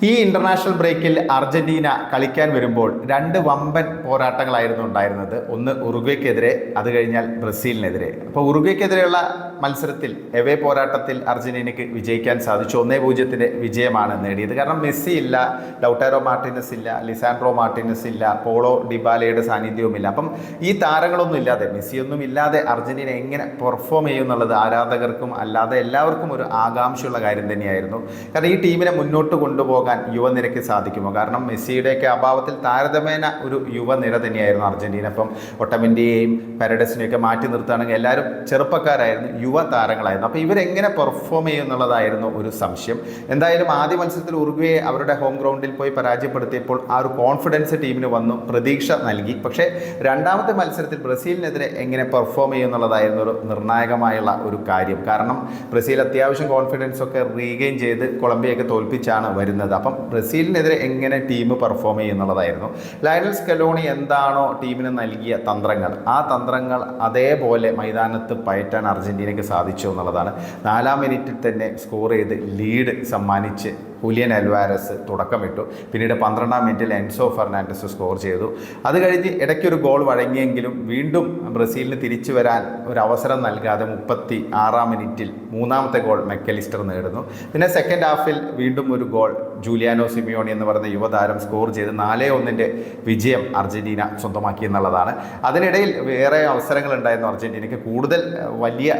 ഈ ഇന്റർനാഷണൽ ബ്രേക്കിൽ അർജന്റീന കളിക്കാൻ വരുമ്പോൾ രണ്ട് വമ്പൻ പോരാട്ടങ്ങളായിരുന്നു ഉണ്ടായിരുന്നത്. ഒന്ന് ഉറുഗ്വേക്കെതിരെ, അത് കഴിഞ്ഞാൽ ബ്രസീലിനെതിരെ. അപ്പോൾ ഉറുഗ്വേക്കെതിരെയുള്ള മത്സരത്തിൽ എവേ പോരാട്ടത്തിൽ അർജന്റീനയ്ക്ക് വിജയിക്കാൻ സാധിച്ചു. 1-0 വിജയമാണ് നേടിയത്. കാരണം മെസ്സി ഇല്ല, ലൗട്ടാരോ മാർട്ടിനസ് ഇല്ല, ലിസാൻഡ്രോ മാർട്ടിനസ് ഇല്ല, പോളോ ഡിബാലയുടെ സാന്നിധ്യവുമില്ല. അപ്പം ഈ താരങ്ങളൊന്നും ഇല്ലാതെ, മെസ്സിയൊന്നും ഇല്ലാതെ അർജന്റീന എങ്ങനെ പെർഫോം ചെയ്യും എന്നുള്ളത് ആരാധകർക്കും അല്ലാതെ എല്ലാവർക്കും ഒരു ആകാംക്ഷയുള്ള കാര്യം തന്നെയായിരുന്നു. കാരണം ഈ ടീമിനെ മുന്നോട്ട് കൊണ്ടുപോകാൻ യുവനിരയ്ക്ക് സാധിക്കുമോ? കാരണം മെസ്സിയുടെയൊക്കെ അഭാവത്തിൽ താരതമ്യേന ഒരു യുവനിര തന്നെയായിരുന്നു അർജന്റീന. ഇപ്പം ഒട്ടമെൻഡിയെയും പെരഡസിനെയൊക്കെ മാറ്റി നിർത്തുകയാണെങ്കിൽ എല്ലാവരും ചെറുപ്പക്കാരായിരുന്നു, യുവ താരങ്ങളായിരുന്നു. അപ്പോൾ ഇവരെങ്ങനെ പെർഫോം ചെയ്യും എന്നുള്ളതായിരുന്നു ഒരു സംശയം. എന്തായാലും ആദ്യ മത്സരത്തിൽ ഉറുഗ്വയെ അവരുടെ ഹോം ഗ്രൗണ്ടിൽ പോയി പരാജയപ്പെടുത്തിയപ്പോൾ ആ ഒരു കോൺഫിഡൻസ് ടീമിന് വന്നു, പ്രതീക്ഷ നൽകി. പക്ഷേ രണ്ടാമത്തെ മത്സരത്തിൽ ബ്രസീലിനെതിരെ എങ്ങനെ പെർഫോം ചെയ്യും എന്നുള്ളതായിരുന്നു ഒരു നിർണായകമായുള്ള ഒരു കാര്യം. കാരണം ബ്രസീൽ അത്യാവശ്യം കോൺഫിഡൻസ് ഒക്കെ റീഗെയിൻ ചെയ്ത് കൊളംബിയയൊക്കെ തോൽപ്പിച്ചാണ് വരുന്നത്. അപ്പം ബ്രസീലിനെതിരെ എങ്ങനെ ടീം പെർഫോം ചെയ്യും എന്നുള്ളതായിരുന്നു. ലയണൽ സ്കലോണി എന്താണോ ടീമിന് നൽകിയ തന്ത്രങ്ങൾ, ആ തന്ത്രങ്ങൾ അതേപോലെ മൈതാനത്ത് പയറ്റാൻ അർജന്റീനയ്ക്ക് സാധിച്ചു എന്നുള്ളതാണ്. 4-ാം മിനിറ്റിൽ തന്നെ സ്കോർ ചെയ്ത് ലീഡ് സമ്മാനിച്ച് ഹുലിയൻ അൽവാരസ് തുടക്കമിട്ടു. പിന്നീട് 12-ാം മിനിറ്റിൽ എൻസോ ഫെർണാണ്ടസ് സ്കോർ ചെയ്തു. അത് കഴിഞ്ഞ് ഇടയ്ക്കൊരു ഗോൾ വഴങ്ങിയെങ്കിലും വീണ്ടും ബ്രസീലിന് തിരിച്ചു വരാൻ ഒരു അവസരം നൽകാതെ 36-ാം മിനിറ്റിൽ മൂന്നാമത്തെ ഗോൾ മെക്കലിസ്റ്റർ നേടുന്നു. പിന്നെ സെക്കൻഡ് ഹാഫിൽ വീണ്ടും ഒരു ഗോൾ ജൂലിയാനോ സിമിയോണി എന്ന് പറയുന്ന യുവതാരം സ്കോർ ചെയ്ത് 4-1 വിജയം അർജന്റീന സ്വന്തമാക്കി എന്നുള്ളതാണ്. അതിനിടയിൽ വേറെ അവസരങ്ങളുണ്ടായിരുന്നു അർജന്റീനയ്ക്ക്, കൂടുതൽ വലിയ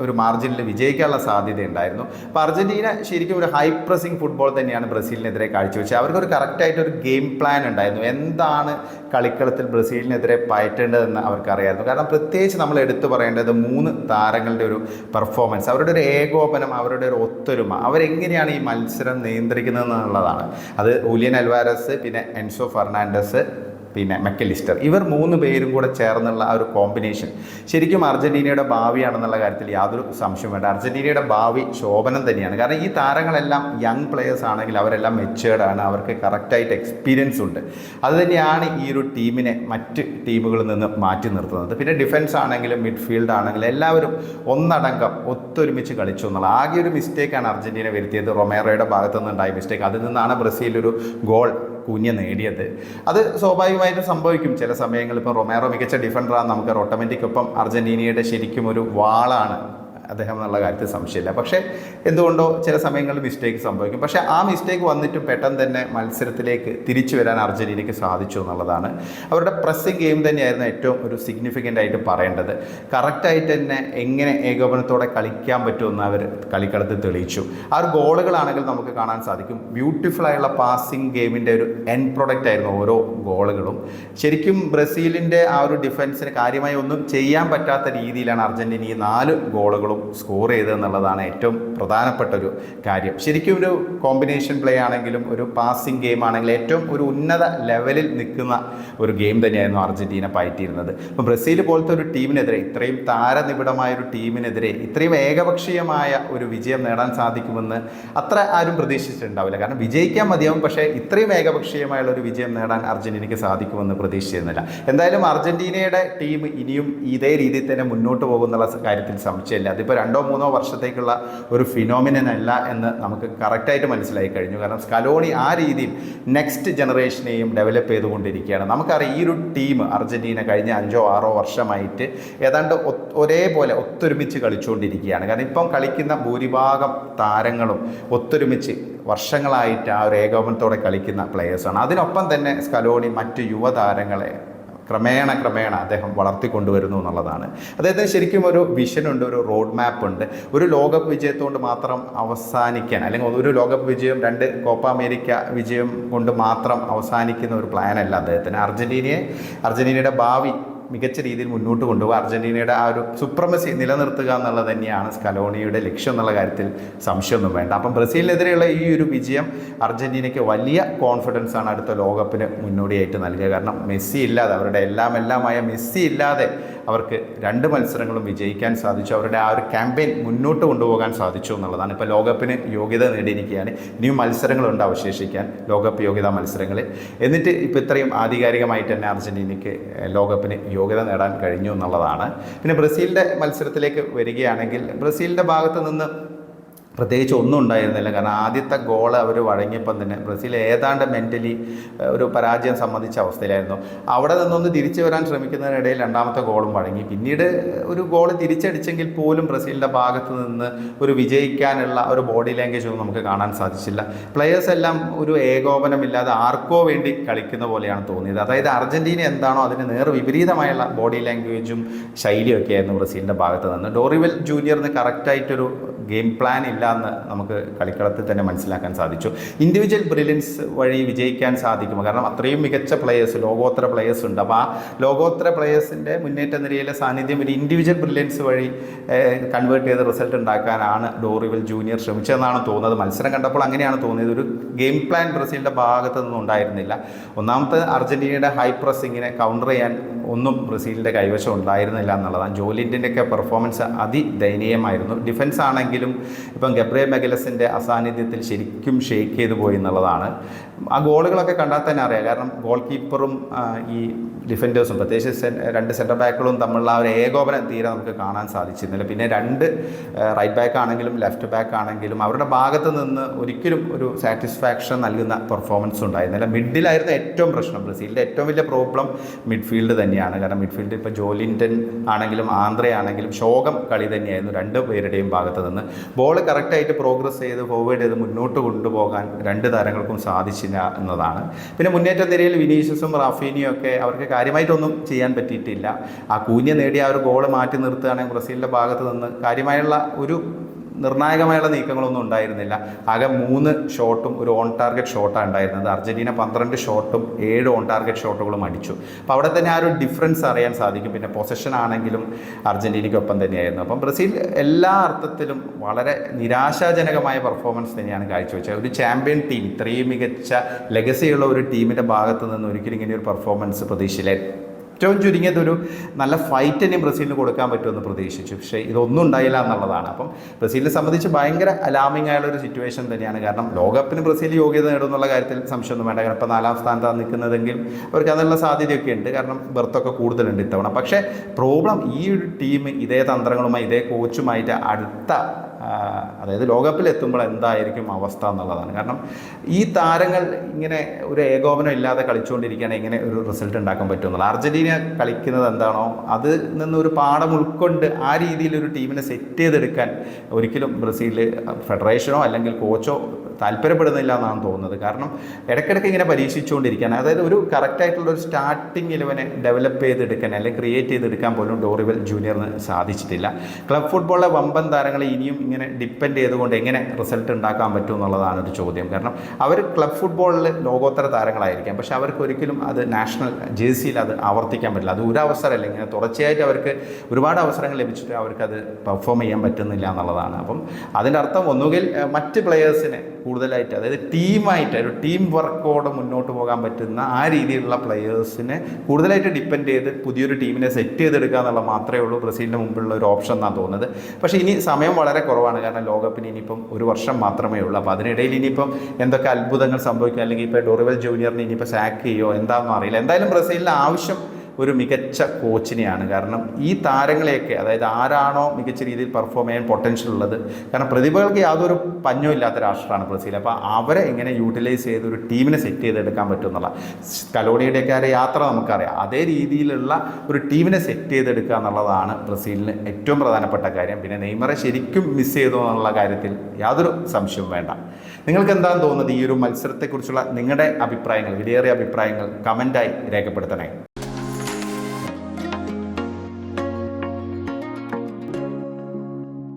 ഒരു മാർജിനിൽ വിജയിക്കാനുള്ള സാധ്യതയുണ്ടായിരുന്നു. അപ്പോൾ അർജന്റീന ശരിക്കും ഒരു ഹൈ പ്രസിംഗ് ഫുട്ബോൾ തന്നെയാണ് ബ്രസീലിനെതിരെ കാഴ്ചവെച്ചത്. അവർക്കൊരു കറക്റ്റായിട്ടൊരു ഗെയിം പ്ലാൻ ഉണ്ടായിരുന്നു. എന്താണ് കളിക്കളത്തിൽ ബ്രസീലിനെതിരെ പയറ്റേണ്ടതെന്ന് അവർക്കറിയായിരുന്നു. കാരണം പ്രത്യേകിച്ച് നമ്മൾ എടുത്തു പറയേണ്ടത് 3 താരങ്ങളുടെ ഒരു പെർഫോമൻസ്, അവരുടെ ഒരു ഏകോപനം, അവരുടെ ഒരു ഒത്തൊരുമ, അവരെങ്ങനെയാണ് ഈ മത്സരം നിയന്ത്രിക്കുന്നത് എന്നുള്ളതാണ്. അത് ഹുലിയൻ അൽവാരസ്, പിന്നെ എൻസോ ഫെർണാണ്ടസ്, പിന്നെ മെക്കലിസ്റ്റർ, ഇവർ 3 പേരും കൂടെ ചേർന്നുള്ള ആ ഒരു കോമ്പിനേഷൻ ശരിക്കും അർജന്റീനയുടെ ഭാവിയാണെന്നുള്ള കാര്യത്തിൽ യാതൊരു സംശയം വേണ്ട. അർജന്റീനയുടെ ഭാവി ശോഭനം തന്നെയാണ്. കാരണം ഈ താരങ്ങളെല്ലാം യങ് പ്ലെയേഴ്സ് ആണെങ്കിൽ അവരെല്ലാം മെച്ചേർഡാണ്, അവർക്ക് കറക്റ്റായിട്ട് എക്സ്പീരിയൻസ് ഉണ്ട്. അതുതന്നെയാണ് ഈ ഒരു ടീമിനെ മറ്റ് ടീമുകളിൽ നിന്ന് മാറ്റി നിർത്തുന്നത്. പിന്നെ ഡിഫൻസ് ആണെങ്കിലും മിഡ്ഫീൽഡ് ആണെങ്കിലും എല്ലാവരും ഒന്നടങ്കം ഒത്തൊരുമിച്ച് കളിച്ചു എന്നുള്ള ആകെ ഒരു മിസ്റ്റേക്കാണ് അർജന്റീന വരുത്തിയത്. റൊമേറോയുടെ ഭാഗത്തു നിന്നുണ്ടായ മിസ്റ്റേക്ക്, അതിൽ നിന്നാണ് ബ്രസീൽ ഒരു ഗോൾ കുഞ്ഞ് നേടിയത്. അത് സ്വാഭാവികമായിട്ടും സംഭവിക്കും ചില സമയങ്ങളിൽ. ഇപ്പോൾ റൊമേറോ മികച്ച ഡിഫൻഡറാണ്, നമുക്ക് ഓട്ടോമാറ്റിക്കൊപ്പം അർജന്റീനയുടെ ശരിക്കും ഒരു വാളാണ് അദ്ദേഹം എന്നുള്ള കാര്യത്തിൽ സംശയമില്ല. പക്ഷേ എന്തുകൊണ്ടോ ചില സമയങ്ങളിൽ മിസ്റ്റേക്ക് സംഭവിക്കും. പക്ഷേ ആ മിസ്റ്റേക്ക് വന്നിട്ടും പെട്ടെന്ന് തന്നെ മത്സരത്തിലേക്ക് തിരിച്ചു വരാൻ അർജന്റീനയ്ക്ക് സാധിച്ചു എന്നുള്ളതാണ്. അവരുടെ പ്രസ്സിംഗ് ഗെയിം തന്നെയായിരുന്നു ഏറ്റവും ഒരു സിഗ്നിഫിക്കൻ്റ് ആയിട്ട് പറയേണ്ടത്. കറക്റ്റായിട്ട് തന്നെ എങ്ങനെ ഏകോപനത്തോടെ കളിക്കാൻ പറ്റുമെന്ന് അവർ കളിക്കളത്തിൽ തെളിയിച്ചു. ആ ഒരു ഗോളുകളാണെങ്കിൽ നമുക്ക് കാണാൻ സാധിക്കും, ബ്യൂട്ടിഫുൾ ആയുള്ള പാസിംഗ് ഗെയിമിൻ്റെ ഒരു എൻഡ് പ്രൊഡക്റ്റ് ആയിരുന്നു ഓരോ ഗോളുകളും. ശരിക്കും ബ്രസീലിൻ്റെ ആ ഒരു ഡിഫൻസിന് കാര്യമായി ഒന്നും ചെയ്യാൻ പറ്റാത്ത രീതിയിലാണ് അർജന്റീന ഈ 4 ഗോളുകളും സ്കോർ ചെയ്തതെന്നുള്ളതാണ് ഏറ്റവും പ്രധാനപ്പെട്ട ഒരു കാര്യം. ശരിക്കും ഒരു കോമ്പിനേഷൻ പ്ലേ ആണെങ്കിലും ഒരു പാസിംഗ് ഗെയിം ആണെങ്കിലും ഏറ്റവും ഒരു ഉന്നത ലെവലിൽ നിൽക്കുന്ന ഒരു ഗെയിം തന്നെയായിരുന്നു അർജന്റീന പയറ്റിയിരുന്നത്. അപ്പോൾ ബ്രസീൽ പോലത്തെ ഒരു ടീമിനെതിരെ, ഇത്രയും താരനിബിഡമായ ഒരു ടീമിനെതിരെ ഇത്രയും ഏകപക്ഷീയമായ ഒരു വിജയം നേടാൻ സാധിക്കുമെന്ന് അത്ര ആരും പ്രതീക്ഷിച്ചിട്ടുണ്ടാവില്ല. കാരണം വിജയിക്കാൻ മതിയാവും, പക്ഷേ ഇത്രയും ഏകപക്ഷീയമായുള്ള ഒരു വിജയം നേടാൻ അർജന്റീനയ്ക്ക് സാധിക്കുമെന്ന് പ്രതീക്ഷിച്ചിരുന്നില്ല. എന്തായാലും അർജന്റീനയുടെ ടീം ഇനിയും ഇതേ രീതിയിൽ തന്നെ മുന്നോട്ട് പോകുന്നുള്ള കാര്യത്തിൽ സംശയമില്ല. അതിപ്പോൾ 2-3 വർഷത്തേക്കുള്ള ഒരു ഫിനോമിനൻ അല്ല എന്ന് നമുക്ക് കറക്റ്റായിട്ട് മനസ്സിലായി കഴിഞ്ഞു. കാരണം സ്കലോണി ആ രീതിയിൽ നെക്സ്റ്റ് ജനറേഷനെയും ഡെവലപ്പ് ചെയ്തുകൊണ്ടിരിക്കുകയാണ്. നമുക്കറിയാം ഈ ഒരു ടീം അർജന്റീന കഴിഞ്ഞ 5-6 വർഷമായിട്ട് ഏതാണ്ട് ഒരേപോലെ ഒത്തൊരുമിച്ച് കളിച്ചുകൊണ്ടിരിക്കുകയാണ്. കാരണം ഇപ്പം കളിക്കുന്ന ഭൂരിഭാഗം താരങ്ങളും ഒത്തൊരുമിച്ച് വർഷങ്ങളായിട്ട് ആ ഒരു ഏകോപനത്തോടെ കളിക്കുന്ന പ്ലെയേഴ്സാണ്. അതിനൊപ്പം തന്നെ സ്കലോണി മറ്റ് യുവതാരങ്ങളെ ക്രമേണ അദ്ദേഹം വളർത്തിക്കൊണ്ടുവരുന്നു എന്നുള്ളതാണ്. അദ്ദേഹത്തിന് ശരിക്കും ഒരു വിഷനുണ്ട്, ഒരു റോഡ് മാപ്പ് ഉണ്ട്. ഒരു ലോകകപ്പ് വിജയത്തോണ്ട് മാത്രം അവസാനിക്കാൻ, അല്ലെങ്കിൽ ഒരു ലോകകപ്പ് വിജയം 2 കോപ്പ അമേരിക്ക വിജയം കൊണ്ട് മാത്രം അവസാനിക്കുന്ന ഒരു പ്ലാനല്ല അദ്ദേഹത്തിന്. അർജന്റീനയുടെ ഭാവി മികച്ച രീതിയിൽ മുന്നോട്ട് കൊണ്ടുപോകുക, അർജന്റീനയുടെ ആ ഒരു സുപ്രമസി നിലനിർത്തുക എന്നുള്ളത് തന്നെയാണ് സ്കലോണിയുടെ ലക്ഷ്യം എന്നുള്ള കാര്യത്തിൽ സംശയമൊന്നും വേണ്ട. അപ്പം ബ്രസീലിനെതിരെയുള്ള ഈ ഒരു വിജയം അർജന്റീനയ്ക്ക് വലിയ കോൺഫിഡൻസ് ആണ് അടുത്ത ലോകകപ്പിന് മുന്നോടിയായിട്ട് നൽകുക. കാരണം മെസ്സി ഇല്ലാതെ, അവരുടെ എല്ലാമായ മെസ്സി ഇല്ലാതെ അവർക്ക് 2 മത്സരങ്ങളും വിജയിക്കാൻ സാധിച്ചു. അവരുടെ ആ ഒരു ക്യാമ്പയിൻ മുന്നോട്ട് കൊണ്ടുപോകാൻ സാധിച്ചു എന്നുള്ളതാണ്. ഇപ്പോൾ ലോകകപ്പിന് യോഗ്യത നേടിയിരിക്കുകയാണ്. ഇനിയും മത്സരങ്ങളുണ്ട് അവശേഷിക്കാൻ, ലോകകപ്പ് യോഗ്യതാ മത്സരങ്ങളിൽ. എന്നിട്ട് ഇപ്പോൾ ഇത്രയും ആധികാരികമായിട്ട് തന്നെ അർജന്റീനയ്ക്ക് ലോകകപ്പിന് യോഗ്യത നേടാൻ കഴിഞ്ഞു എന്നുള്ളതാണ്. പിന്നെ ബ്രസീലിൻ്റെ മത്സരത്തിലേക്ക് വരികയാണെങ്കിൽ ബ്രസീലിൻ്റെ ഭാഗത്ത് നിന്ന് പ്രത്യേകിച്ച് ഒന്നും ഉണ്ടായിരുന്നില്ല. കാരണം ആദ്യത്തെ ഗോൾ അവർ വഴങ്ങിയപ്പം തന്നെ ബ്രസീൽ ഏതാണ്ട് മെൻ്റലി ഒരു പരാജയം സമ്മതിച്ച അവസ്ഥയിലായിരുന്നു. അവിടെ നിന്നൊന്ന് തിരിച്ചു വരാൻ ശ്രമിക്കുന്നതിനിടയിൽ രണ്ടാമത്തെ ഗോളും വഴങ്ങി. പിന്നീട് ഒരു ഗോൾ തിരിച്ചടിച്ചെങ്കിൽ പോലും ബ്രസീലിൻ്റെ ഭാഗത്ത് നിന്ന് ഒരു വിജയിക്കാനുള്ള ഒരു ബോഡി ലാംഗ്വേജ് ഒന്നും നമുക്ക് കാണാൻ സാധിച്ചില്ല. പ്ലെയേഴ്സ് എല്ലാം ഒരു ഏകോപനമില്ലാതെ ആർക്കോ വേണ്ടി കളിക്കുന്ന പോലെയാണ് തോന്നിയത്. അതായത് അർജൻറ്റീന എന്താണോ അതിന് നേർ വിപരീതമായുള്ള ബോഡി ലാംഗ്വേജും ശൈലിയൊക്കെ ആയിരുന്നു ബ്രസീലിൻ്റെ ഭാഗത്ത് നിന്ന്. ഡോറിവൽ ജൂനിയറിന് കറക്റ്റായിട്ടൊരു ഗെയിം പ്ലാൻ ഇല്ല എന്ന് നമുക്ക് കളിക്കളത്തിൽ തന്നെ മനസ്സിലാക്കാൻ സാധിച്ചു. ഇൻഡിവിജ്വൽ ബ്രില്യൻസ് വഴി വിജയിക്കാൻ സാധിക്കും. കാരണം അത്രയും മികച്ച പ്ലെയേഴ്സ്, ലോകോത്തര പ്ലെയേഴ്സ് ഉണ്ട്. അപ്പോൾ ആ ലോകോത്തര പ്ലെയേഴ്സിൻ്റെ മുന്നേറ്റ നിരയിലെ സാന്നിധ്യം ഒരു ഇൻഡിവിജ്വൽ ബ്രില്യൻസ് വഴി കൺവേർട്ട് ചെയ്ത് റിസൾട്ട് ഉണ്ടാക്കാനാണ് ഡോറിവൽ ജൂനിയർ ശ്രമിച്ചതെന്നാണ് തോന്നുന്നത്. മത്സരം കണ്ടപ്പോൾ അങ്ങനെയാണ് തോന്നിയത്. ഒരു ഗെയിം പ്ലാൻ ബ്രസീലിൻ്റെ ഭാഗത്തു നിന്നും ഉണ്ടായിരുന്നില്ല. ഒന്നാമത്തെ അർജൻറ്റീനയുടെ ഹൈ പ്രസ്സിങ്ങിനെ കൗണ്ടർ ചെയ്യാൻ ഒന്നും ബ്രസീലിൻ്റെ കൈവശം ഉണ്ടായിരുന്നില്ല എന്നുള്ളതാണ്. ജോലിൻ്റെയൊക്കെ പെർഫോമൻസ് അതിദയനീയമായിരുന്നു. ഡിഫൻസ് ആണെങ്കിലും ഇപ്പം ഗബ്രിയേൽ മെഗലസിൻ്റെ അസാന്നിധ്യത്തിൽ ശരിക്കും ഷെയ്ക്ക് ചെയ്ത് പോയി എന്നുള്ളതാണ്. ആ ഗോളുകളൊക്കെ കണ്ടാൽ തന്നെ അറിയാം. കാരണം ഗോൾ കീപ്പറും ഈ ഡിഫൻഡേഴ്സും പ്രത്യേകിച്ച് രണ്ട് സെൻറ്റർ ബാക്കുകളും തമ്മിലുള്ള ആ ഒരു ഏകോപനം തീരെ നമുക്ക് കാണാൻ സാധിച്ചിരുന്നില്ല. പിന്നെ രണ്ട് റൈറ്റ് ബാക്ക് ആണെങ്കിലും ലെഫ്റ്റ് ബാക്ക് ആണെങ്കിലും അവരുടെ ഭാഗത്ത് നിന്ന് ഒരിക്കലും ഒരു സാറ്റിസ്ഫാക്ഷൻ നൽകുന്ന പെർഫോമൻസ് ഉണ്ടായിരുന്നില്ല. മിഡിലായിരുന്നു ഏറ്റവും പ്രശ്നം. ബ്രസീലിൻ്റെ ഏറ്റവും വലിയ പ്രോബ്ലം മിഡ്ഫീൽഡ് തന്നെയാണ്. കാരണം മിഡ്ഫീൽഡ് ഇപ്പോൾ ജോലിൻ്റൻ ആണെങ്കിലും ആന്ധ്ര ആണെങ്കിലും ശോകം കളി തന്നെയായിരുന്നു രണ്ട് പേരുടെയും ഭാഗത്ത് നിന്ന്. ബോൾ കറക്റ്റായിട്ട് പ്രോഗ്രസ് ചെയ്ത് ഫോർവേഡ് ചെയ്ത് മുന്നോട്ട് കൊണ്ടുപോകാൻ രണ്ട് താരങ്ങൾക്കും സാധിച്ചില്ല എന്നതാണ്. പിന്നെ മുന്നേറ്റ നിരയിൽ വിനീഷ്യസും റാഫീനിയും ഒക്കെ അവർക്ക് കാര്യമായിട്ടൊന്നും ചെയ്യാൻ പറ്റിയിട്ടില്ല. ആ കൂഞ്ഞ നേടിയ ആ ഒരു ഗോൾ മാറ്റി നിർത്തുകയാണെങ്കിൽ ബ്രസീലിൻ്റെ ഭാഗത്ത് നിന്ന് കാര്യമായുള്ള ഒരു നിർണായകമായുള്ള നീക്കങ്ങളൊന്നും ഉണ്ടായിരുന്നില്ല. ആകെ 3 ഷോട്ടും ഒരു ഓൺ ടാർഗറ്റ് ഷോട്ടാണ് ഉണ്ടായിരുന്നത്. അർജൻറ്റീന 12 ഷോട്ടും 7 ഓൺ ടാർഗറ്റ് ഷോട്ടുകളും അടിച്ചു. അപ്പോൾ അവിടെ തന്നെ ആ ഒരു ഡിഫറൻസ് അറിയാൻ സാധിക്കും. പിന്നെ പൊസഷൻ ആണെങ്കിലും അർജൻറ്റീനയ്ക്കൊപ്പം തന്നെയായിരുന്നു. അപ്പം ബ്രസീൽ എല്ലാ അർത്ഥത്തിലും വളരെ നിരാശാജനകമായ പെർഫോമൻസ് തന്നെയാണ് കാഴ്ചവെച്ചത്. ഒരു ചാമ്പ്യൻ ടീം, ഇത്രയും മികച്ച ലെഗസിയുള്ള ഒരു ടീമിൻ്റെ ഭാഗത്ത് നിന്ന് ഒരിക്കലും ഇങ്ങനെ ഒരു പെർഫോമൻസ് പ്രതീക്ഷയില്ല. ഏറ്റവും ചുരുങ്ങിയത് ഒരു നല്ല ഫൈറ്റ് തന്നെ ബ്രസീലിന് കൊടുക്കാൻ പറ്റുമെന്ന് പ്രതീക്ഷിച്ചു. പക്ഷേ ഇതൊന്നും ഉണ്ടായില്ല എന്നുള്ളതാണ്. അപ്പം ബ്രസീലിനെ സംബന്ധിച്ച് ഭയങ്കര അലാമിംഗ് ആയുള്ള ഒരു സിറ്റുവേഷൻ തന്നെയാണ്. കാരണം ലോകകപ്പിന് ബ്രസീൽ യോഗ്യത നേടുന്നുള്ള കാര്യത്തിൽ സംശയമൊന്നും വേണ്ട. കാരണം ഇപ്പോൾ 4ാം സ്ഥാനത്താണ് നിൽക്കുന്നതെങ്കിൽ അവർക്ക് അതിനുള്ള സാധ്യതയൊക്കെ ഉണ്ട്. കാരണം ബർത്തൊക്കെ കൂടുതലുണ്ട് ഇത്തവണ. പക്ഷേ പ്രോബ്ലം ഈ ഒരു ടീം ഇതേ തന്ത്രങ്ങളുമായി ഇതേ കോച്ചുമായിട്ട് അടുത്ത അതായത് ലോകകപ്പിൽ എത്തുമ്പോൾ എന്തായിരിക്കും അവസ്ഥ എന്നുള്ളതാണ്. കാരണം ഈ താരങ്ങൾ ഇങ്ങനെ ഒരു ഏകോപനം ഇല്ലാതെ കളിച്ചുകൊണ്ടിരിക്കുകയാണ് എങ്ങനെ ഒരു റിസൾട്ട് ഉണ്ടാക്കാൻ പറ്റുമെന്നുള്ളത്. അർജൻറ്റീന കളിക്കുന്നത് എന്താണോ അതിൽ നിന്നൊരു പാഠം ഉൾക്കൊണ്ട് ആ രീതിയിലൊരു ടീമിനെ സെറ്റ് ചെയ്തെടുക്കാൻ ഒരിക്കലും ബ്രസീൽ ഫെഡറേഷനോ അല്ലെങ്കിൽ കോച്ചോ താല്പര്യപ്പെടുന്നില്ല എന്നാണ് തോന്നുന്നത്. കാരണം ഇടയ്ക്കിടയ്ക്ക് ഇങ്ങനെ പരീക്ഷിച്ചുകൊണ്ടിരിക്കുകയാണ്. അതായത് ഒരു കറക്റ്റായിട്ടുള്ള ഒരു സ്റ്റാർട്ടിങ് 11 ഡെവലപ്പ് ചെയ്തെടുക്കാൻ അല്ലെങ്കിൽ ക്രിയേറ്റ് ചെയ്തെടുക്കാൻ പോലും ഡോറിവൽ ജൂനിയറിന് സാധിച്ചിട്ടില്ല. ക്ലബ് ഫുട്ബോളിലെ വമ്പൻ താരങ്ങളെ ഇനിയും ഇങ്ങനെ ഡിപ്പെൻഡ് ചെയ്തുകൊണ്ട് എങ്ങനെ റിസൾട്ട് ഉണ്ടാക്കാൻ പറ്റും എന്നുള്ളതാണ് ഒരു ചോദ്യം. കാരണം അവർ ക്ലബ് ഫുട്ബോളിൽ ലോകോത്തര താരങ്ങളായിരിക്കാം, പക്ഷേ അവർക്ക് ഒരിക്കലും അത് നാഷണൽ ജേഴ്സിയിൽ അത് ആവർത്തിക്കാൻ പറ്റില്ല. അത് ഒരു അവസരമല്ല, ഇങ്ങനെ തുടർച്ചയായിട്ട് അവർക്ക് ഒരുപാട് അവസരങ്ങൾ ലഭിച്ചിട്ട് അവർക്കത് പെർഫോം ചെയ്യാൻ പറ്റുന്നില്ല എന്നുള്ളതാണ്. അപ്പം അതിൻ്റെ അർത്ഥം ഒന്നുകിൽ മറ്റ് പ്ലെയേഴ്സിനെ കൂടുതലായിട്ട്, അതായത് ടീമായിട്ട് ഒരു ടീം വർക്കോടെ മുന്നോട്ട് പോകാൻ പറ്റുന്ന ആ രീതിയിലുള്ള പ്ലെയേഴ്സിനെ കൂടുതലായിട്ട് ഡിപ്പെൻഡ് ചെയ്ത് പുതിയൊരു ടീമിനെ സെറ്റ് ചെയ്തെടുക്കുക എന്നുള്ള മാത്രമേ ഉള്ളൂ ബ്രസീലിന് മുമ്പുള്ള ഒരു ഓപ്ഷൻ എന്നാണ് തോന്നുന്നത്. പക്ഷേ ഇനി സമയം വളരെ കുറവാണ്. കാരണം ലോകകപ്പിന് ഇനിയിപ്പം 1 വർഷം മാത്രമേ ഉള്ളൂ. അപ്പോൾ അതിനിടയിൽ ഇനിയിപ്പം എന്തൊക്കെ അത്ഭുതങ്ങൾ സംഭവിക്കും, അല്ലെങ്കിൽ ഇപ്പോൾ ഡോറിവൽ ജൂനിയറിന് ഇനിയിപ്പോൾ സാക്ക് ചെയ്യുമോ എന്താണെന്ന് അറിയില്ല. എന്തായാലും ബ്രസീലിന് ആവശ്യം ഒരു മികച്ച കോച്ചിനെയാണ്. കാരണം ഈ താരങ്ങളെയൊക്കെ, അതായത് ആരാണോ മികച്ച രീതിയിൽ പെർഫോം ചെയ്യാൻ പൊട്ടൻഷ്യൽ ഉള്ളത്, കാരണം പ്രതിഭകൾക്ക് യാതൊരു പഞ്ഞവും ഇല്ലാത്ത രാഷ്ട്രമാണ് ബ്രസീൽ. അപ്പോൾ അവരെ എങ്ങനെ യൂട്ടിലൈസ് ചെയ്ത് ഒരു ടീമിനെ സെറ്റ് ചെയ്തെടുക്കാൻ പറ്റും എന്നുള്ള സ്കലോണിയുടെയൊക്കെ ആ യാത്ര നമുക്കറിയാം. അതേ രീതിയിലുള്ള ഒരു ടീമിനെ സെറ്റ് ചെയ്തെടുക്കുക എന്നുള്ളതാണ് ബ്രസീലിന് ഏറ്റവും പ്രധാനപ്പെട്ട കാര്യം. പിന്നെ നെയ്മറെ ശരിക്കും മിസ് ചെയ്തു എന്നുള്ള കാര്യത്തിൽ യാതൊരു സംശയവും വേണ്ട. നിങ്ങൾക്ക് എന്താണ് തോന്നുന്നത്? ഈ ഒരു മത്സരത്തെക്കുറിച്ചുള്ള നിങ്ങളുടെ അഭിപ്രായങ്ങൾ, വിലയേറിയ അഭിപ്രായങ്ങൾ കമൻറ്റായി രേഖപ്പെടുത്തണേ.